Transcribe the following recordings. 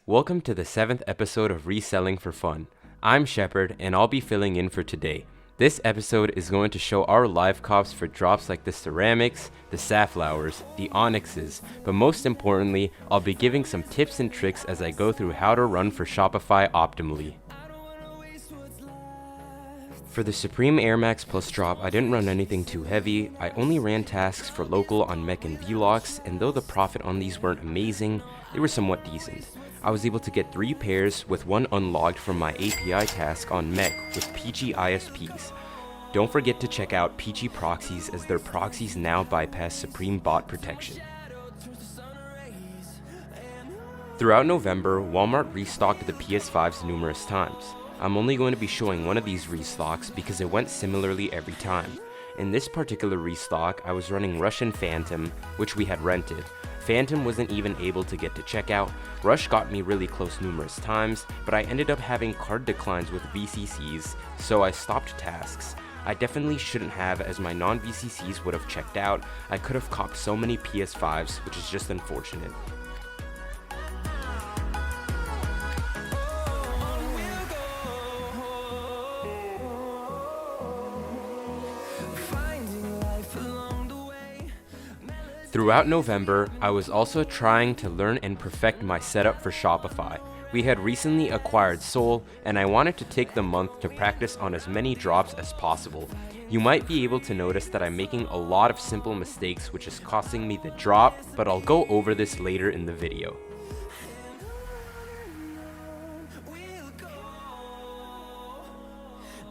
Welcome to the 7th episode of Reselling for Fun. I'm Shephard and I'll be filling in for today. This episode is going to show our live cops for drops like the ceramics, the Safflowers, the Onyxes, but most importantly, I'll be giving some tips and tricks as I go through how to run for Shopify optimally. For the Supreme Air Max Plus drop, I didn't run anything too heavy. I only ran tasks for local on MEK and Vlocks, and though the profit on these weren't amazing, they were somewhat decent. I was able to get 3 pairs with 1 unlocked from my API task on MEK with Peachy ISPs. Don't forget to check out Peachy Proxies as their proxies now bypass Supreme bot protection. Throughout November, Walmart restocked the PS5's numerous times. I'm only going to be showing one of these restocks because it went similarly every time. In this particular restock, I was running Rush and Phantom, which we had rented. Phantom wasn't even able to get to checkout. Rush got me really close numerous times, but I ended up having card declines with VCCs, so I stopped tasks. I definitely shouldn't have, as my non-VCCs would have checked out. I could have copped so many PS5s, which is just unfortunate. Throughout November, I was also trying to learn and perfect my setup for Shopify. We had recently acquired Soul, and I wanted to take the month to practice on as many drops as possible. You might be able to notice that I'm making a lot of simple mistakes, which is costing me the drop, but I'll go over this later in the video.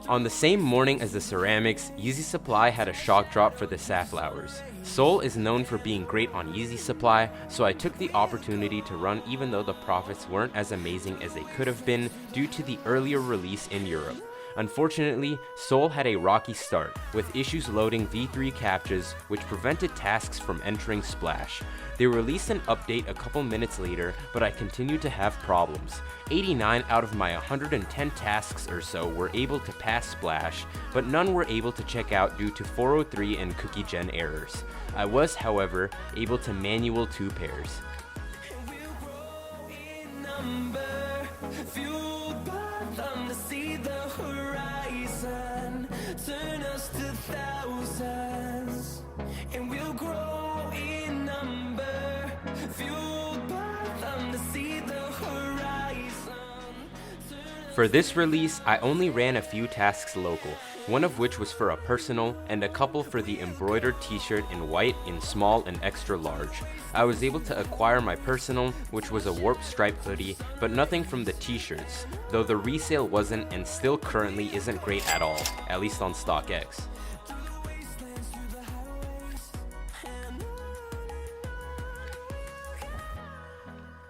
On the same morning as the ceramics, Yeezy Supply had a shock drop for the Safflowers. Soul is known for being great on Yeezy Supply, so I took the opportunity to run even though the profits weren't as amazing as they could have been due to the earlier release in Europe. Unfortunately, Soul had a rocky start, with issues loading V3 Captchas, which prevented tasks from entering Splash. They released an update a couple minutes later, but I continued to have problems. 89 out of my 110 tasks or so were able to pass Splash, but none were able to check out due to 403 and cookie gen errors. I was, however, able to manual 2 pairs. Turn us to thousands, and we'll grow in number, fueled by them to see the horizon. For this release, I only ran a few tasks local, one of which was for a personal, and a couple for the embroidered t-shirt in white in small and extra large. I was able to acquire my personal, which was a warp stripe hoodie, but nothing from the t-shirts, though the resale wasn't and still currently isn't great at all, at least on StockX.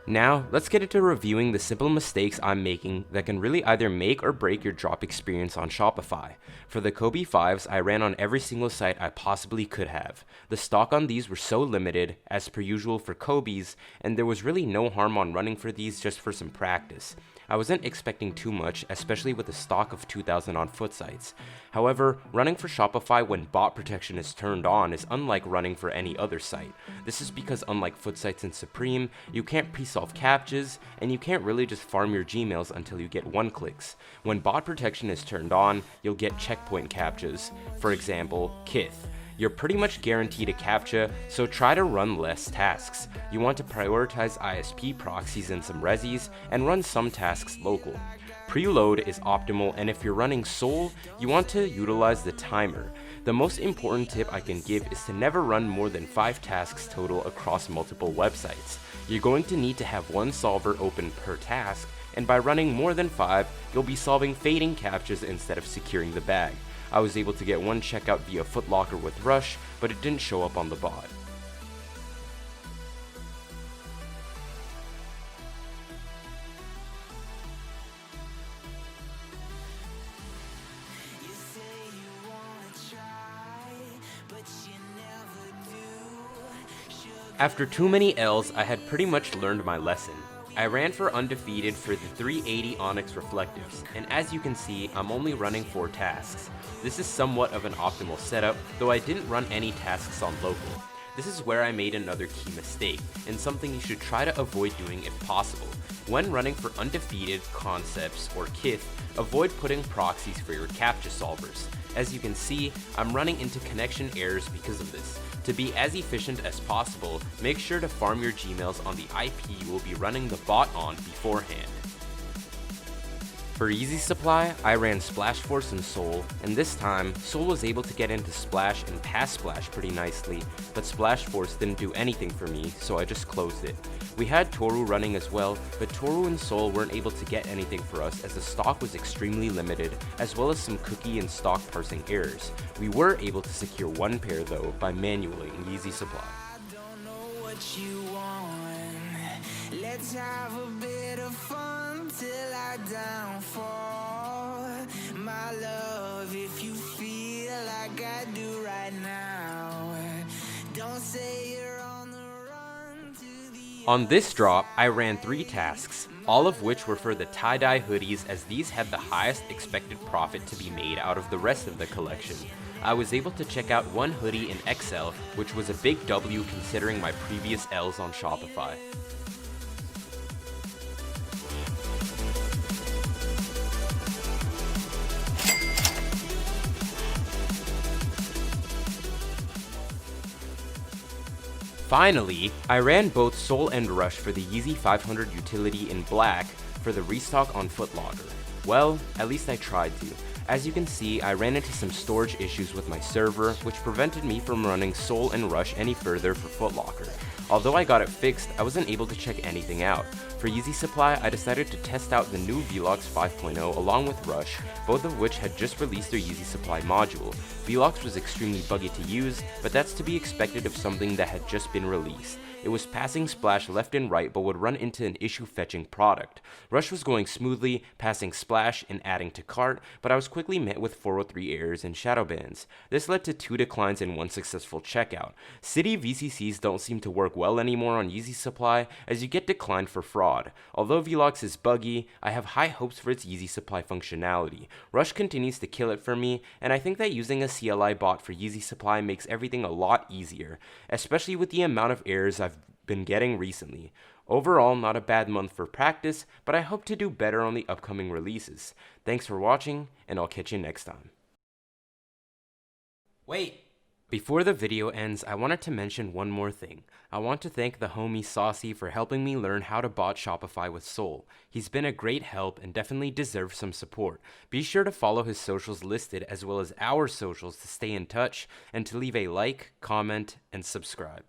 Now, let's get into reviewing the simple mistakes I'm making that can really either make or break your drop experience on Shopify. For the Kobe 5s, I ran on every single site I possibly could have. The stock on these were so limited, as per usual for Kobe's, and there was really no harm on running for these just for some practice. I wasn't expecting too much, especially with a stock of 2,000 on foot sites. However, running for Shopify when bot protection is turned on is unlike running for any other site. This is because unlike foot sites and Supreme, you can't pre-solve captchas, and you can't really just farm your Gmails until you get 1-clicks. When bot protection is turned on, you'll get checkpoint captchas, for example, Kith. You're pretty much guaranteed a captcha, so try to run less tasks. You want to prioritize ISP proxies and some resis, and run some tasks local. Preload is optimal, and if you're running Soul, you want to utilize the timer. The most important tip I can give is to never run more than 5 tasks total across multiple websites. You're going to need to have 1 solver open per task, and by running more than 5, you'll be solving fading captchas instead of securing the bag. I was able to get 1 checkout via Foot Locker with Rush, but it didn't show up on the bot. After too many L's, I had pretty much learned my lesson. I ran for undefeated for the 380 Onyx Reflectives, and as you can see, I'm only running 4 tasks. This is somewhat of an optimal setup, though I didn't run any tasks on local. this is where I made another key mistake, and something you should try to avoid doing if possible. When running for undefeated, concepts, or kith, avoid putting proxies for your captcha solvers. As you can see, I'm running into connection errors because of this. To be as efficient as possible, make sure to farm your Gmails on the IP you will be running the bot on beforehand. For Yeezy Supply, I ran Splash Force and Soul, and this time, Soul was able to get into Splash and pass Splash pretty nicely, but Splash Force didn't do anything for me, so I just closed it. We had Tohru running as well, but Tohru and Soul weren't able to get anything for us as the stock was extremely limited, as well as some cookie and stock parsing errors. We were able to secure one pair though by manually in Yeezy Supply. Let's have a bit of fun till I downfall. My love, if you feel like I do right now, don't say you're on the run to the On this drop, I ran 3 tasks, all of which were for the tie-dye hoodies as these had the highest expected profit to be made out of the rest of the collection. I was able to check out one hoodie in XL, which was a big W considering my previous Ls on Shopify. Finally, I ran both Soul and Rush for the Yeezy 500 Utility in black for the restock on Foot Locker. Well, at least I tried to. As you can see, I ran into some storage issues with my server, which prevented me from running Soul and Rush any further for Foot Locker. Although I got it fixed, I wasn't able to check anything out. For Yeezy Supply, I decided to test out the new Vlogs 5.0 along with Rush, both of which had just released their Yeezy Supply module. Vlogs was extremely buggy to use, but that's to be expected of something that had just been released. It was passing Splash left and right but would run into an issue fetching product. Rush was going smoothly, passing Splash and adding to cart, but I was quickly met with 403 errors and shadow bans. This led to 2 declines and 1 successful checkout. City VCCs don't seem to work well anymore on Yeezy Supply as you get declined for fraud. Although Vlogs is buggy, I have high hopes for its Yeezy Supply functionality. Rush continues to kill it for me, and I think that using a CLI bot for Yeezy Supply makes everything a lot easier, especially with the amount of errors I've been getting recently. Overall, not a bad month for practice, but I hope to do better on the upcoming releases. Thanks for watching, and I'll catch you next time. Wait! Before the video ends, I wanted to mention one more thing. I want to thank the homie Saucy for helping me learn how to bot Shopify with Soul. He's been a great help and definitely deserves some support. Be sure to follow his socials listed as well as our socials to stay in touch and to leave a like, comment, and subscribe.